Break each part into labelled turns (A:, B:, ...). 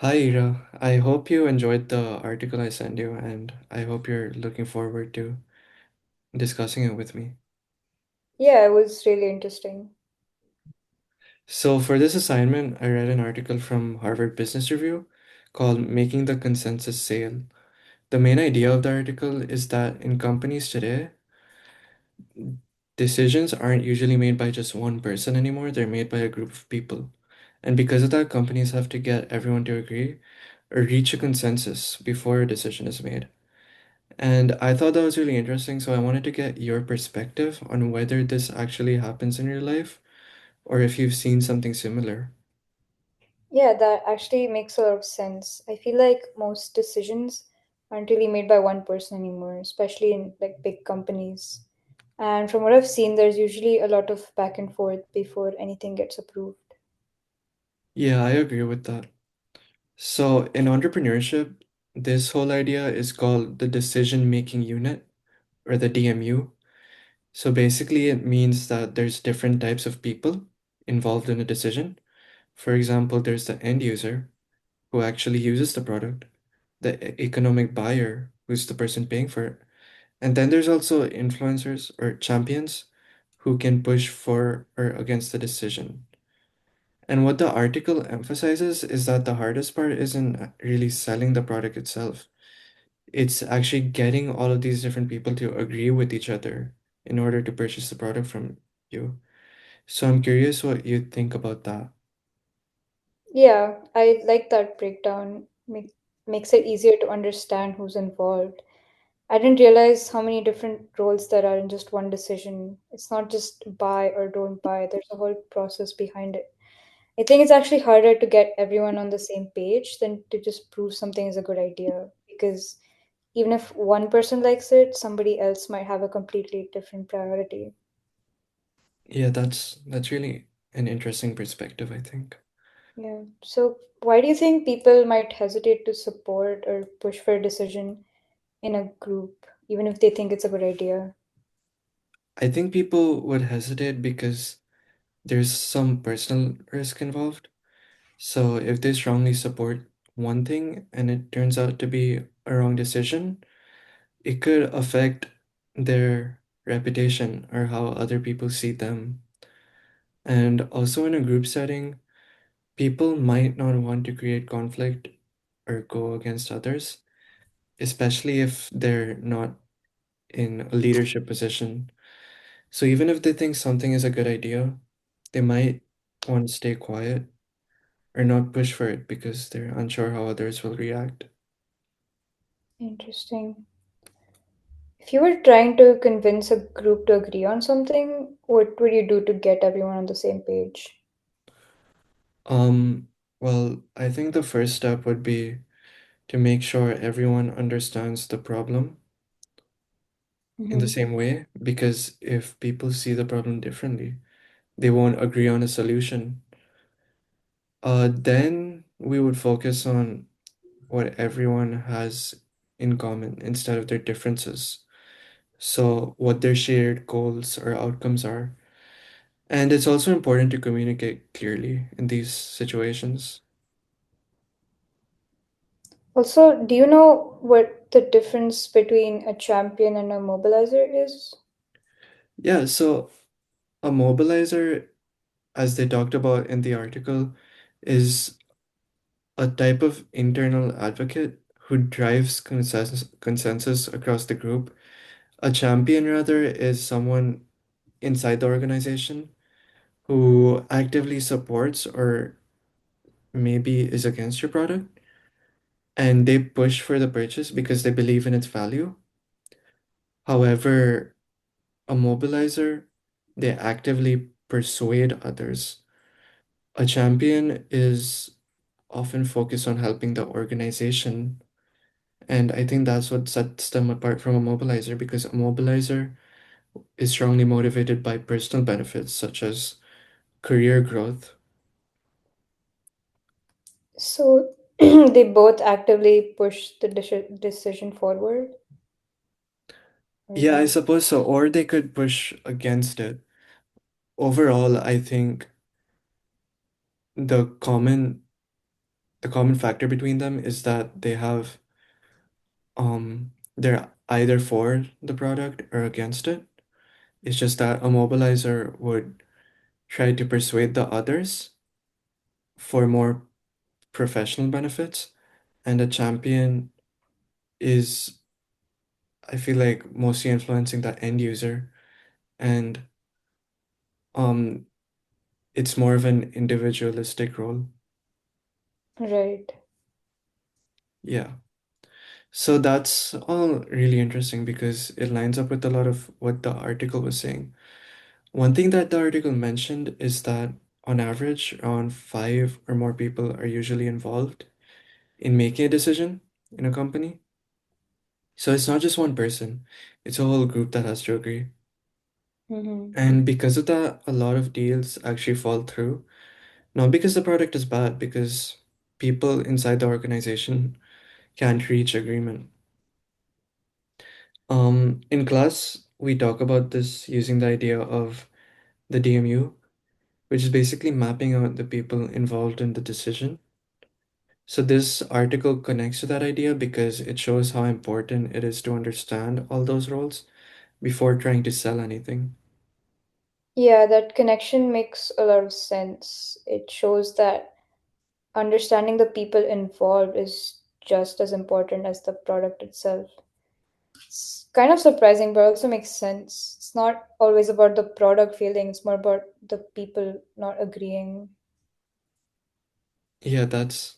A: Hi, Ira. I hope you enjoyed the article I sent you, and I hope you're looking forward to discussing it with me.
B: Yeah, it was really interesting.
A: So, for this assignment, I read an article from Harvard Business Review called Making the Consensus Sale. The main idea of the article is that in companies today, decisions aren't usually made by just one person anymore, they're made by a group of people. And because of that, companies have to get everyone to agree or reach a consensus before a decision is made. And I thought that was really interesting, so I wanted to get your perspective on whether this actually happens in your life or if you've seen something similar.
B: Yeah, that actually makes a lot of sense. I feel like most decisions aren't really made by one person anymore, especially in like big companies. And from what I've seen, there's usually a lot of back and forth before anything gets approved.
A: Yeah, I agree with that. So in entrepreneurship, this whole idea is called the decision making unit or the DMU. So basically, it means that there's different types of people involved in a decision. For example, there's the end user who actually uses the product, the economic buyer who's the person paying for it. And then there's also influencers or champions who can push for or against the decision. And what the article emphasizes is that the hardest part isn't really selling the product itself. It's actually getting all of these different people to agree with each other in order to purchase the product from you. So I'm curious what you think about that.
B: Yeah, I like that breakdown. Makes it easier to understand who's involved. I didn't realize how many different roles there are in just one decision. It's not just buy or don't buy, there's a whole process behind it. I think it's actually harder to get everyone on the same page than to just prove something is a good idea because even if one person likes it, somebody else might have a completely different priority.
A: Yeah, that's really an interesting perspective, I think.
B: Yeah. So, why do you think people might hesitate to support or push for a decision in a group, even if they think it's a good idea?
A: I think people would hesitate because there's some personal risk involved. So if they strongly support one thing and it turns out to be a wrong decision, it could affect their reputation or how other people see them. And also in a group setting, people might not want to create conflict or go against others, especially if they're not in a leadership position. So even if they think something is a good idea, they might want to stay quiet or not push for it because they're unsure how others will react.
B: Interesting. If you were trying to convince a group to agree on something, what would you do to get everyone on the same page?
A: Um, well, I think the first step would be to make sure everyone understands the problem in the
B: Hmm.
A: same way, because if people see the problem differently, they won't agree on a solution. Then we would focus on what everyone has in common instead of their differences. So, what their shared goals or outcomes are. And it's also important to communicate clearly in these situations.
B: Also, do you know what the difference between a champion and a mobilizer is?
A: Yeah, so a mobilizer, as they talked about in the article, is a type of internal advocate who drives consensus across the group. A champion, rather, is someone inside the organization who actively supports or maybe is against your product, and they push for the purchase because they believe in its value. However, a mobilizer, they actively persuade others. A champion is often focused on helping the organization. And I think that's what sets them apart from a mobilizer because a mobilizer is strongly motivated by personal benefits such as career growth.
B: So they both actively push the decision forward, or
A: Yeah, I
B: how?
A: suppose so. Or they could push against it. Overall, I think the common the common factor between them is that they're either for the product or against it. It's just that a mobilizer would try to persuade the others for more professional benefits, and a champion is, I feel like, mostly influencing that end user, and um it's more of an individualistic role.
B: Right.
A: Yeah. So that's all really interesting because it lines up with a lot of what the article was saying. One thing that the article mentioned is that on average, around five or more people are usually involved in making a decision in a company. So it's not just one person, it's a whole group that has to agree.
B: Mm-hmm.
A: And because of that, a lot of deals actually fall through. Not because the product is bad, because people inside the organization can't reach agreement. In class, we talk about this using the idea of the DMU, which is basically mapping out the people involved in the decision. So this article connects to that idea because it shows how important it is to understand all those roles before trying to sell anything.
B: Yeah, that connection makes a lot of sense. It shows that understanding the people involved is just as important as the product itself. It's kind of surprising, but also makes sense. It's not always about the product failing, it's more about the people not agreeing.
A: Yeah, that's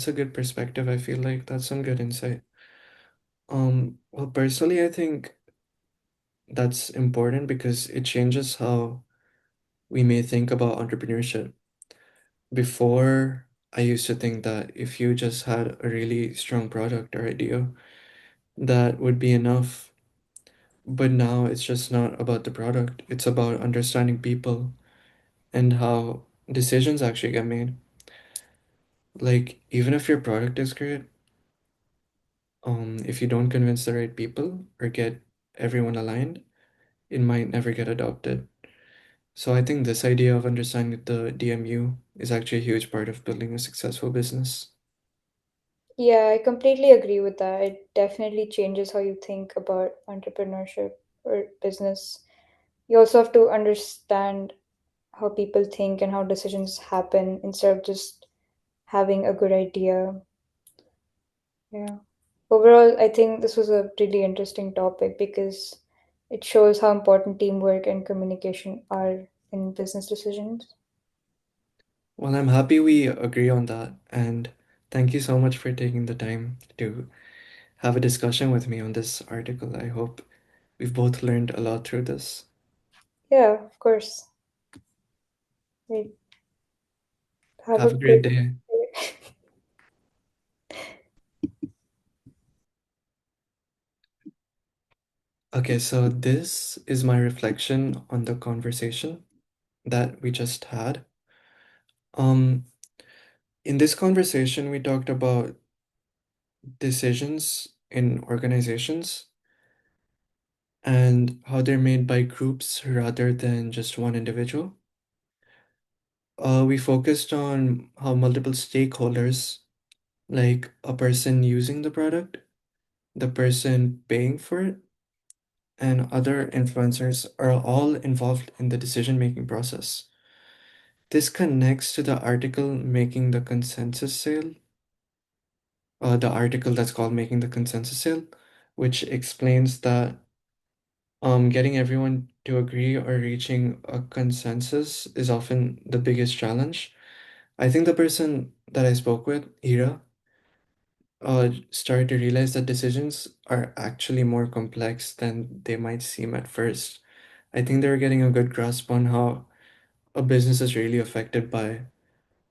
A: a good perspective. I feel like that's some good insight. Well, personally, I think that's important because it changes how we may think about entrepreneurship. Before, I used to think that if you just had a really strong product or idea, that would be enough. But now it's just not about the product, it's about understanding people and how decisions actually get made. Like, even if your product is great, if you don't convince the right people or get everyone aligned, it might never get adopted. So I think this idea of understanding the DMU is actually a huge part of building a successful business.
B: Yeah, I completely agree with that. It definitely changes how you think about entrepreneurship or business. You also have to understand how people think and how decisions happen instead of just having a good idea. Yeah. Overall, I think this was a really interesting topic because it shows how important teamwork and communication are in business decisions.
A: Well, I'm happy we agree on that, and thank you so much for taking the time to have a discussion with me on this article. I hope we've both learned a lot through this.
B: Yeah, of course. We have a
A: Have a
B: good
A: great day.
B: day.
A: Okay, so this is my reflection on the conversation that we just had. Um, in this conversation, we talked about decisions in organizations and how they're made by groups rather than just one individual. We focused on how multiple stakeholders, like a person using the product, the person paying for it, and other influencers, are all involved in the decision-making process. This connects to the article Making the Consensus Sale, the article that's called Making the Consensus Sale, which explains that getting everyone to agree or reaching a consensus is often the biggest challenge. I think the person that I spoke with, Ira, started to realize that decisions are actually more complex than they might seem at first. I think they're getting a good grasp on how a business is really affected by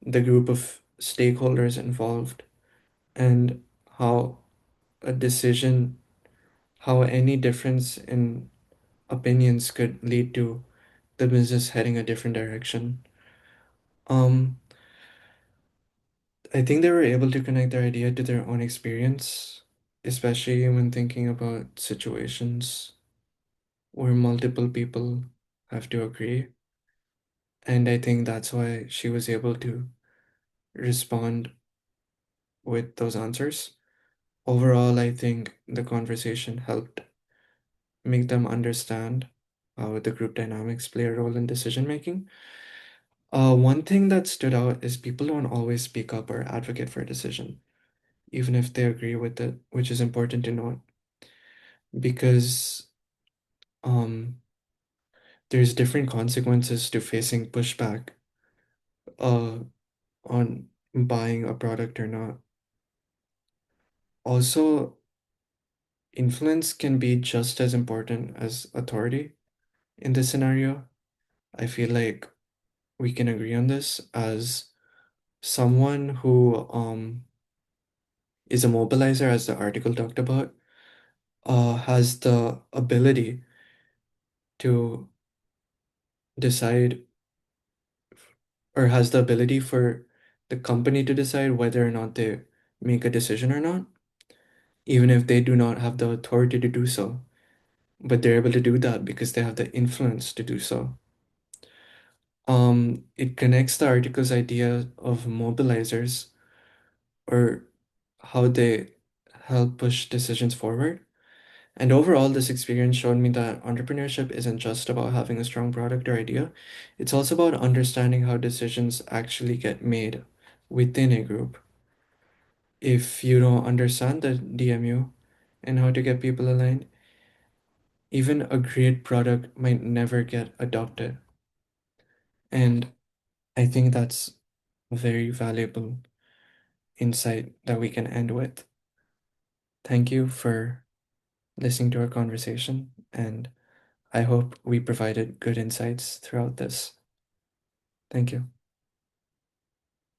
A: the group of stakeholders involved and how a decision, how any difference in opinions could lead to the business heading a different direction. Um, I think they were able to connect their idea to their own experience, especially when thinking about situations where multiple people have to agree. And I think that's why she was able to respond with those answers. Overall, I think the conversation helped make them understand how the group dynamics play a role in decision making. One thing that stood out is people don't always speak up or advocate for a decision, even if they agree with it, which is important to note because um, there's different consequences to facing pushback uh, on buying a product or not. Also, influence can be just as important as authority in this scenario. I feel like we can agree on this as someone who is a mobilizer, as the article talked about, has the ability to decide or has the ability for the company to decide whether or not they make a decision or not, even if they do not have the authority to do so. But they're able to do that because they have the influence to do so. It connects the article's idea of mobilizers or how they help push decisions forward. And overall, this experience showed me that entrepreneurship isn't just about having a strong product or idea, it's also about understanding how decisions actually get made within a group. If you don't understand the DMU and how to get people aligned, even a great product might never get adopted. And I think that's a very valuable insight that we can end with. Thank you for listening to our conversation, and I hope we provided good insights throughout this. Thank you.